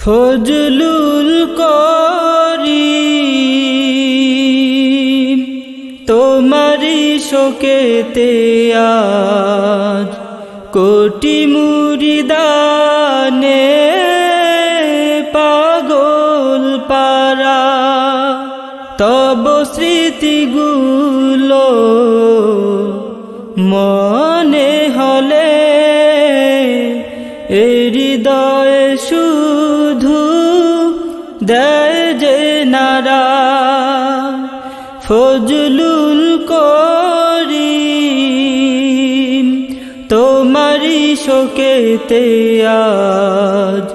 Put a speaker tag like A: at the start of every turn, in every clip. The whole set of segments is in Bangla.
A: ফজলুল করিম তোমারি শোকেতে আজ কোটি মুরিদানে পাগল পারা তব স্মৃতিগুলো মনে হলে হৃদয়ে শুধু দেয় যে নারা ফজলুল করিম তোমারি শোকেতে আজ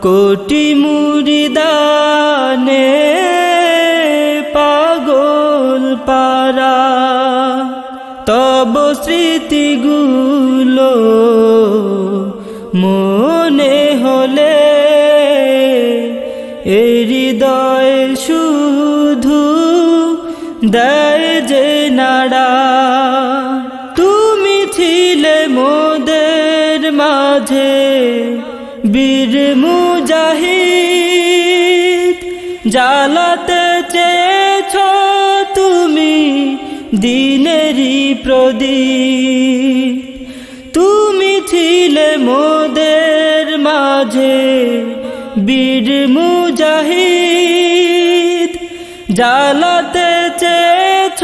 A: কোটি মুরিদানে পাগল পারা তব স্মৃতিগুলো মনে হলে হৃদয় শুধু দেয় যে নাড়া তুমি ছিলে মোদের মাঝে বীর মুজাহিদ জ্বালাতে চেয়েছ তুমি দিনেরই প্রদীপ তুমি ছিলে মোদের মাঝে বীর মুজাহিদ জ্বালাতে চেয়েছ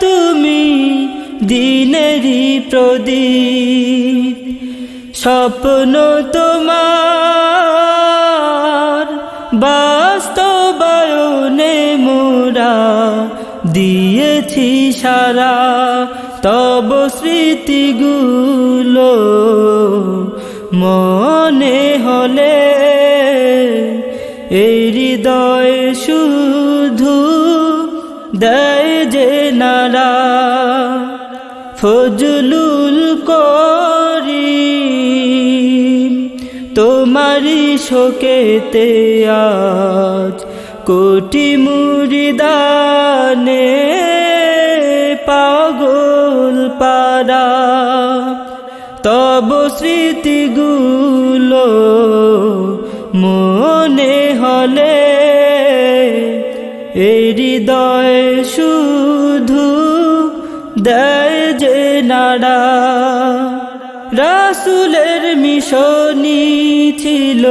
A: তুমি দিনেরই প্রদীপ স্বপ্ন তোমার বাস্তবায়নে মোরা দিয়েছি সারা তব স্মৃতিগুলো মনে হলে হৃদয় শুধু দেয় যে নারা ফজলুল করিম তোমারি শোকেতে আজ কোটি মুরিদানে পাগল পারা তব স্মৃতিগুলো মনে হলে হৃদয় শুধু দেয় যে নাড়া রাসূলের মিশনই ছিল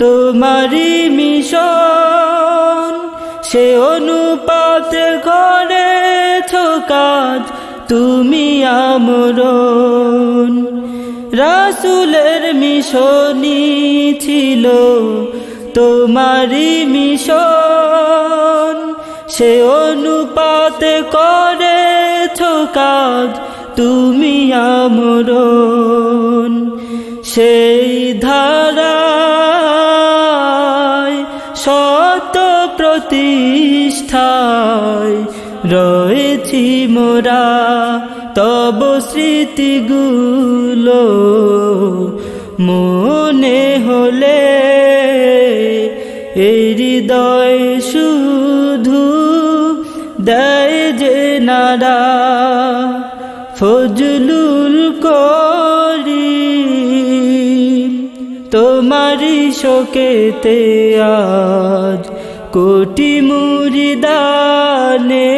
A: তোমারি মিশন সে অনুপাতে করেছ কাজ তুমি আমরণ রাসূলের মিশনই ছিল তোমারি মিশন সে অনুপাতে করেছ কাজ তুমি আমরণ সেই ধারায় শত প্রতিষ্ঠায় রয়েছি মোরা তব স্মৃতিগুলো মনে হলে হৃদয় শুধু দেয় যে নারা ফজলুল করিম তোমারি শোকেতে আজ কোটি মুরিদানে